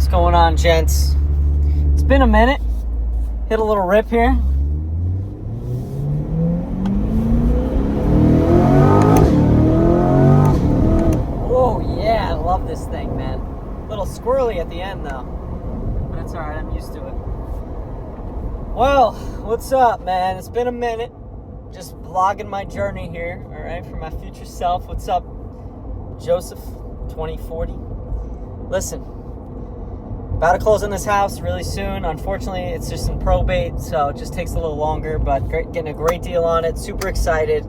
What's going on, gents? It's been a minute. Hit a little rip here. Oh yeah, I love this thing, man. A little squirrely at the end though, but it's alright, I'm used to it. Well, what's up, man? It's been a minute. Just vlogging my journey here, alright, for my future self. What's up, Joseph 2040? Listen, about to close on this house really soon. Unfortunately, it's just in probate, so it just takes a little longer, but getting a great deal on it. Super excited.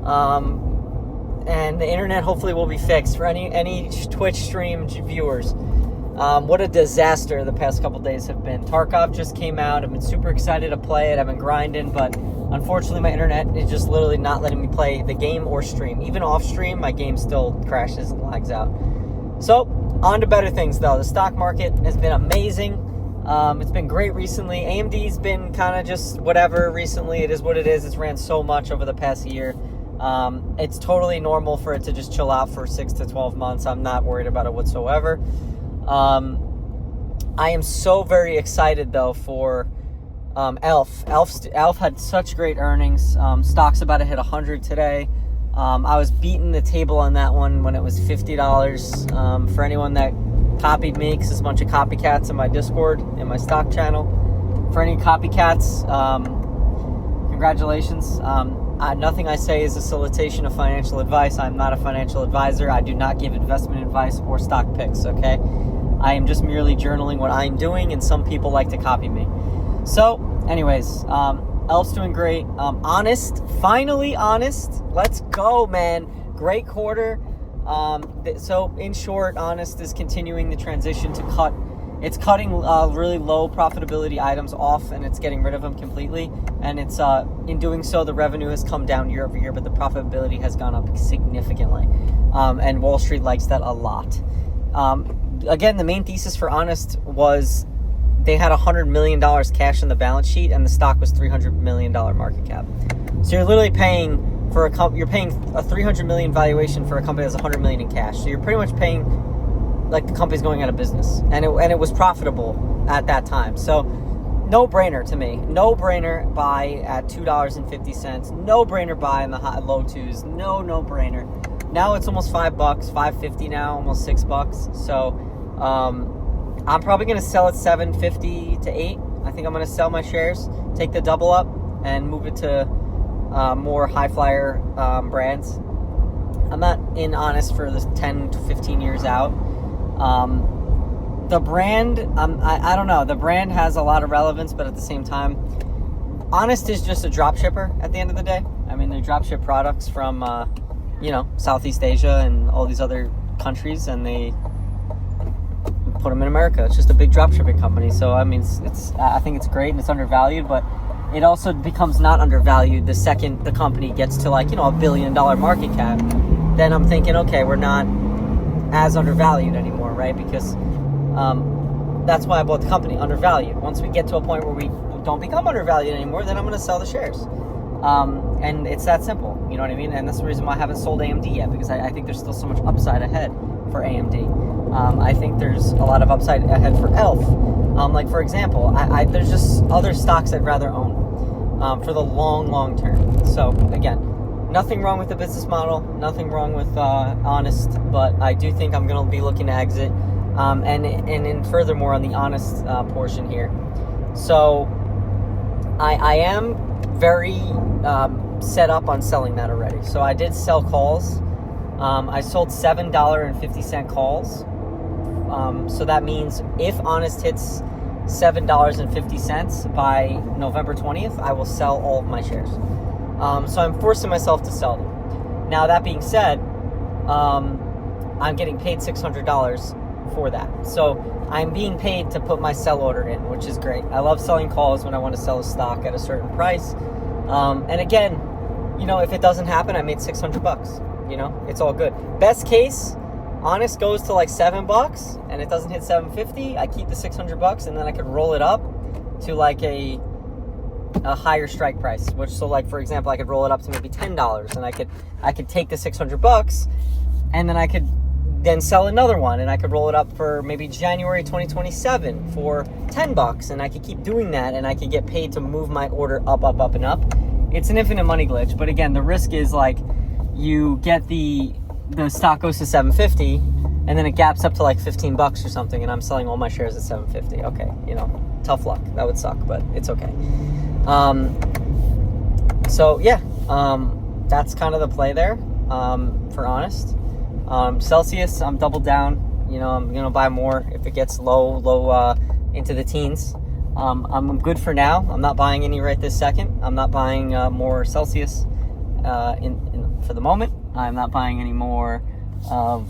And the internet hopefully will be fixed for any Twitch stream viewers. What a disaster the past couple days have been. Tarkov just came out. I've been super excited to play it. I've been grinding, but unfortunately my internet is just literally not letting me play the game or stream. Even off stream, my game still crashes and lags out. So, on to better things though. The stock market has been amazing. It's been great recently. AMD's been kind of just whatever recently. It is what it is. It's ran so much over the past year. It's totally normal for it to just chill out for 6 to 12 months. I'm not worried about it whatsoever. I am so very excited though for ELF. ELF had such great earnings. Stock's about to hit 100 today. I was beating the table on that one when it was $50. For anyone that copied me, because there's a bunch of copycats in my Discord, in my stock channel. For any copycats, congratulations. Nothing I say is a solicitation of financial advice. I'm not a financial advisor. I do not give investment advice or stock picks, okay? I am just merely journaling what I'm doing, and some people like to copy me. So, anyways, ELF's doing great. Honest, finally Honest. Let's go, man. Great quarter. So, in short, Honest is continuing the transition to cut. It's cutting really low profitability items off, and it's getting rid of them completely. And it's in doing so, the revenue has come down year over year, but the profitability has gone up significantly. And Wall Street likes that a lot. Again, the main thesis for Honest was they had $100 million cash in the balance sheet, and the stock was $300 million market cap. So you're literally paying for you're paying a $300 million valuation for a company that's $100 million in cash. So you're pretty much paying like the company's going out of business, and it was profitable at that time. So no brainer to me. No brainer buy at $2.50. No brainer buy in the low twos. No brainer. Now it's almost $5, $5.50 now, almost $6. So I'm probably going to sell at $7.50 to $8. I think I'm going to sell my shares, take the double up, and move it to more high flyer brands. I'm not in Honest for the 10 to 15 years out. The brand, I don't know. The brand has a lot of relevance, but at the same time, Honest is just a drop shipper at the end of the day. I mean, they drop ship products from, Southeast Asia and all these other countries, and they put them in America. It's just a big drop shipping company. So, I mean, I think it's great and it's undervalued, but it also becomes not undervalued the second the company gets to $1 billion market cap. Then I'm thinking, okay, we're not as undervalued anymore, right? Because that's why I bought the company, undervalued. Once we get to a point where we don't become undervalued anymore, then I'm going to sell the shares. And it's that simple, you know what I mean? And that's the reason why I haven't sold AMD yet, because I think there's still so much upside ahead for AMD. I think there's a lot of upside ahead for ELF. Like, for example, there's just other stocks I'd rather own for the long term. So, again, nothing wrong with the business model, nothing wrong with Honest, but I do think I'm going to be looking to exit. And furthermore on the Honest portion here. So, I am very set up on selling that already. So I did sell calls. I sold $7.50 calls. So that means if Honest hits $7.50 by November 20th, I will sell all of my shares. So I'm forcing myself to sell them. Now, that being said, I'm getting paid $600 for that. So I'm being paid to put my sell order in, which is great. I love selling calls when I want to sell a stock at a certain price. And again, if it doesn't happen, I made $600. It's all good. Best case, Honest goes to $7 and it doesn't hit $7.50. I keep the $600 and then I could roll it up to a higher strike price. Which, so for example, I could roll it up to maybe $10 and I could take the $600 and then I could then sell another one, and I could roll it up for maybe January 2027 for $10, and I could keep doing that, and I could get paid to move my order up, up, up, and up. It's an infinite money glitch, but again, the risk is like you get the stock goes to 750, and then it gaps up to like $15 or something, and I'm selling all my shares at 750. Okay, tough luck. That would suck, but it's okay. So yeah, that's kind of the play there. For honest, Celsius, I'm doubled down. I'm gonna buy more if it gets low into the teens. I'm good for now. I'm not buying any right this second. I'm not buying more Celsius for the moment. I'm not buying any more of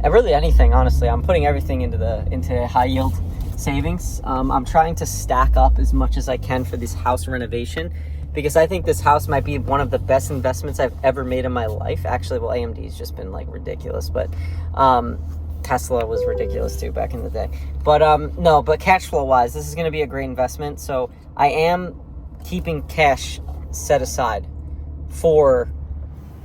really anything. Honestly, I'm putting everything into high yield savings. I'm trying to stack up as much as I can for this house renovation, because I think this house might be one of the best investments I've ever made in my life. Actually, well, AMD's just been like ridiculous, but Tesla was ridiculous too back in the day. But no, but cash flow wise, this is going to be a great investment. So I am keeping cash set aside for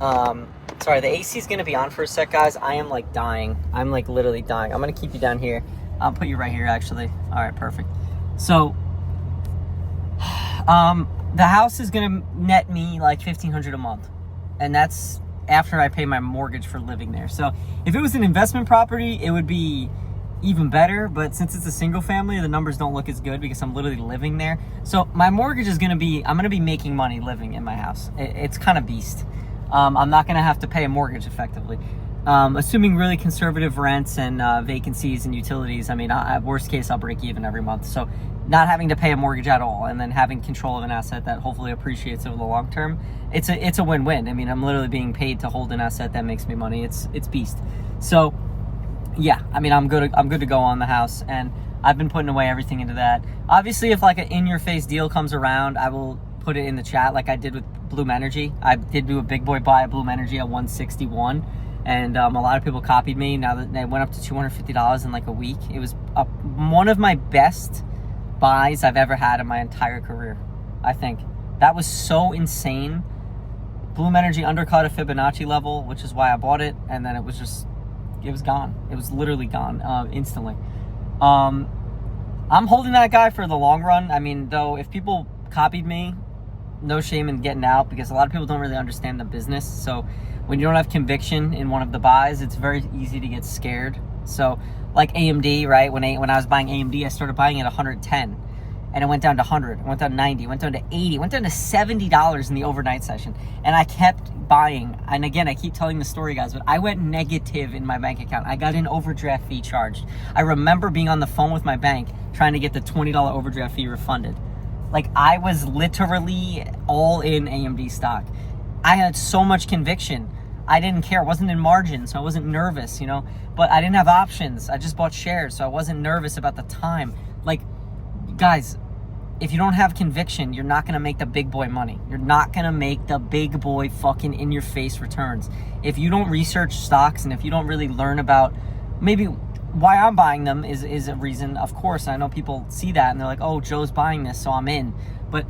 sorry, the AC is going to be on for a sec, guys. I am like dying. I'm like literally dying. I'm going to keep you down here. I'll put you right here, actually. All right, perfect. So the house is going to net me like $1,500 a month, and that's after I pay my mortgage for living there. So if it was an investment property, it would be even better, but since it's a single family, the numbers don't look as good because I'm literally living there. So my mortgage is going to be, I'm going to be making money living in my house. It's kind of beast. I'm not going to have to pay a mortgage effectively. Assuming really conservative rents and vacancies and utilities, I mean, worst case, I'll break even every month. So not having to pay a mortgage at all, and then having control of an asset that hopefully appreciates over the long term, it's a win-win. I mean, I'm literally being paid to hold an asset that makes me money. It's beast. So yeah, I mean, I'm good to go on the house, and I've been putting away everything into that. Obviously, if like an in-your-face deal comes around, I will put it in the chat like I did with Bloom Energy. I did do a big boy buy of Bloom Energy at 161. And a lot of people copied me. Now that they went up to $250 in like a week. It was one of my best buys I've ever had in my entire career, I think. That was so insane. Bloom Energy undercut a Fibonacci level, which is why I bought it. And then it was gone. It was literally gone instantly. I'm holding that guy for the long run. I mean, though, if people copied me, no shame in getting out, because a lot of people don't really understand the business. So when you don't have conviction in one of the buys, it's very easy to get scared. So like AMD, right? When I was buying AMD, I started buying at 110, and it went down to 100, it went down to 90, it went down to 80, it went down to $70 in the overnight session. And I kept buying. And again, I keep telling the story, guys, but I went negative in my bank account. I got an overdraft fee charged. I remember being on the phone with my bank trying to get the $20 overdraft fee refunded. Like, I was literally all in AMD stock. I had so much conviction. I didn't care. I wasn't in margin, so I wasn't nervous, But I didn't have options. I just bought shares, so I wasn't nervous about the time. Like, guys, if you don't have conviction, you're not going to make the big boy money. You're not going to make the big boy fucking in-your-face returns. If you don't research stocks, and if you don't really learn about maybe why I'm buying them is a reason, of course. I know people see that, and they're like, oh, Joe's buying this, so I'm in. But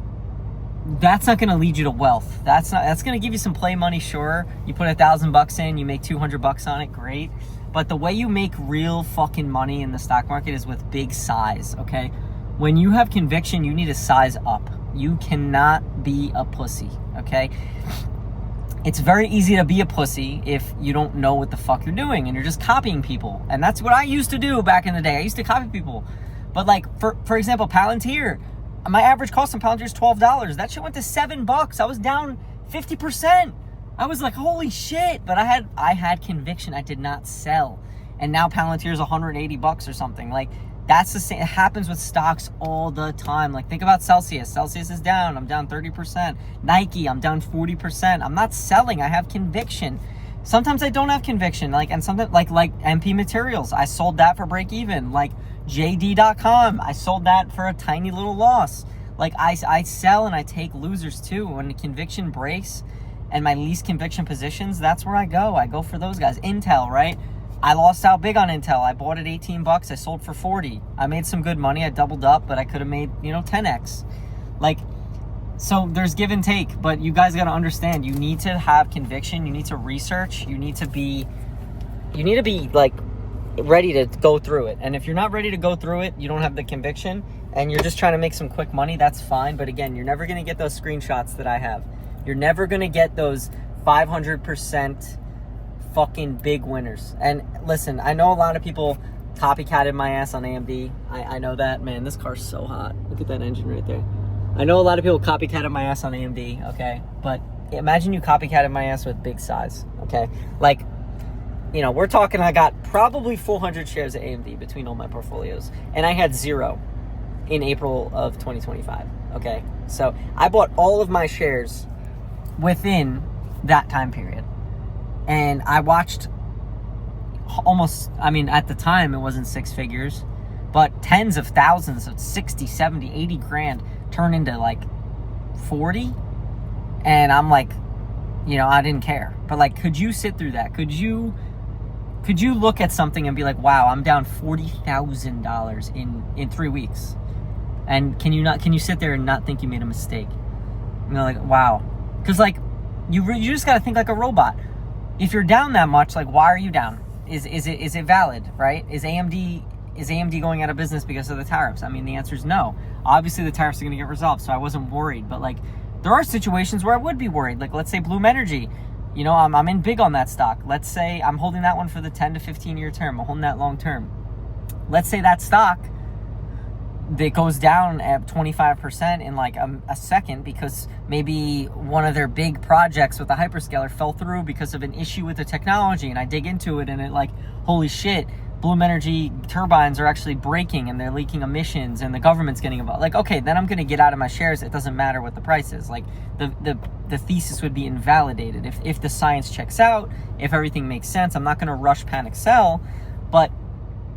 that's not going to lead you to wealth. That's going to give you some play money, sure. You put $1,000 in, you make $200 on it, great. But the way you make real fucking money in the stock market is with big size, okay? When you have conviction, you need to size up. You cannot be a pussy, okay? It's very easy to be a pussy if you don't know what the fuck you're doing and you're just copying people. And that's what I used to do back in the day. I used to copy people. But like, for example, Palantir, my average cost on Palantir is $12. That shit went to $7. I was down 50%. I was like, holy shit. But I had conviction. I did not sell. And now Palantir is $180 or something. Like, that's the same. It happens with stocks all the time. Like, think about Celsius. Celsius is down. I'm down 30%. Nike, I'm down 40%. I'm not selling. I have conviction. Sometimes I don't have conviction. And sometimes like MP Materials, I sold that for break even. Like JD.com, I sold that for a tiny little loss. Like, I sell and I take losers too. When the conviction breaks and my least conviction positions, that's where I go. I go for those guys. Intel, right? I lost out big on Intel. I bought at $18. I sold for $40. I made some good money. I doubled up, but I could have made, 10x. Like, so there's give and take, but you guys got to understand, you need to have conviction. You need to research. You need to be you need to be like ready to go through it. And if you're not ready to go through it, you don't have the conviction, and you're just trying to make some quick money, that's fine. But again, you're never going to get those screenshots that I have. You're never going to get those 500% fucking big winners. And listen, I know a lot of people copycatted my ass on AMD. I know that. Man, this car's so hot. Look at that engine right there. I know a lot of people copycatted my ass on AMD, okay? But imagine you copycatted my ass with big size, okay? Like, you know, we're talking, I got probably 400 shares of AMD between all my portfolios, and I had 0 in April of 2025, okay? So I bought all of my shares within that time period. And I watched almost, I mean, at the time it wasn't six figures, but tens of thousands of 60, 70, 80 grand turn into like 40. And I'm like, you know, I didn't care. But like, could you sit through that? Could you look at something and be like, wow, I'm down $40,000 in 3 weeks? And can you sit there and not think you made a mistake? You know, like, wow. Because like, you just got to think like a robot. If you're down that much, like, why are you down? Is it valid, right? Is AMD going out of business because of the tariffs? I mean, the answer is no. Obviously, the tariffs are going to get resolved, so I wasn't worried. But like, there are situations where I would be worried. Like, let's say Bloom Energy. You know, I'm in big on that stock. Let's say I'm holding that one for the 10 to 15 year term. I'm holding that long term. Let's say that stock that goes down at 25% in like a second because maybe one of their big projects with the hyperscaler fell through because of an issue with the technology, and I dig into it and it like, holy shit, Bloom Energy turbines are actually breaking and they're leaking emissions and the government's getting involved. Like, okay, then I'm going to get out of my shares. It doesn't matter what the price is. Like, the thesis would be invalidated. If the science checks out, if everything makes sense, I'm not going to rush panic sell. But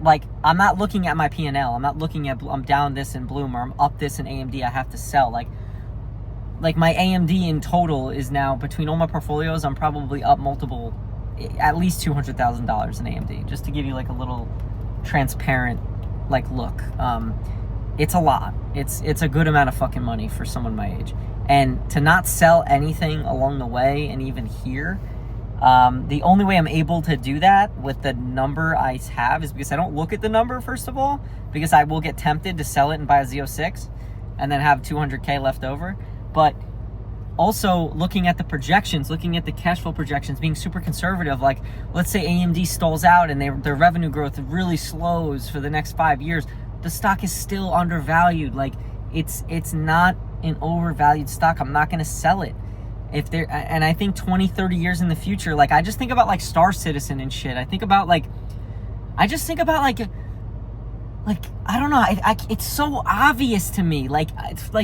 like, I'm not looking at my P&L. I'm not looking at, I'm down this in Bloom or I'm up this in AMD. I have to sell. Like my AMD in total is now, between all my portfolios, I'm probably up multiple, at least $200,000 in AMD, just to give you like a little transparent like look. It's a lot. It's a good amount of fucking money for someone my age. And to not sell anything along the way, and even here, the only way I'm able to do that with the number I have is because I don't look at the number, first of all, because I will get tempted to sell it and buy a Z06 and then have 200K left over. But also looking at the projections, looking at the cash flow projections, being super conservative. Like, let's say AMD stalls out and their revenue growth really slows for the next 5 years. The stock is still undervalued. Like, it's not an overvalued stock. I'm not going to sell it. And I think 20, 30 years in the future, like, I just think about like Star Citizen and shit. I just think about like, I don't know. It's so obvious to me. Like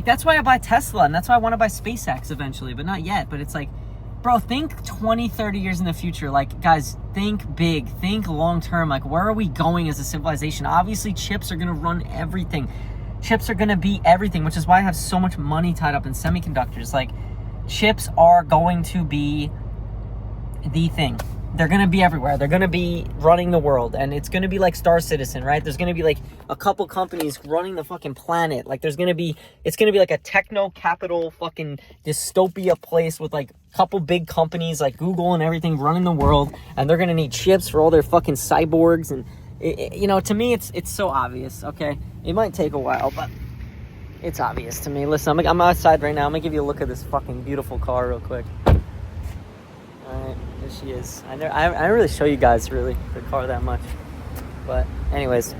that's why I buy Tesla, and that's why I want to buy SpaceX eventually, but not yet. But it's like, bro, think 20, 30 years in the future. Like, guys, think big, think long term. Like, where are we going as a civilization? Obviously, chips are going to run everything. Chips are going to be everything, which is why I have so much money tied up in semiconductors. Like, chips are going to be the thing. They're going to be everywhere. They're going to be running the world. And it's going to be like Star Citizen, right? There's going to be like a couple companies running the fucking planet. Like, it's going to be like a techno capital fucking dystopia place with like a couple big companies like Google and everything running the world. And they're going to need chips for all their fucking cyborgs. And, you know, to me, it's so obvious, okay? It might take a while, but it's obvious to me. Listen, I'm outside right now. I'm going to give you a look at this fucking beautiful car real quick. Alright, there she is. I don't really show you guys really the car that much. But anyways,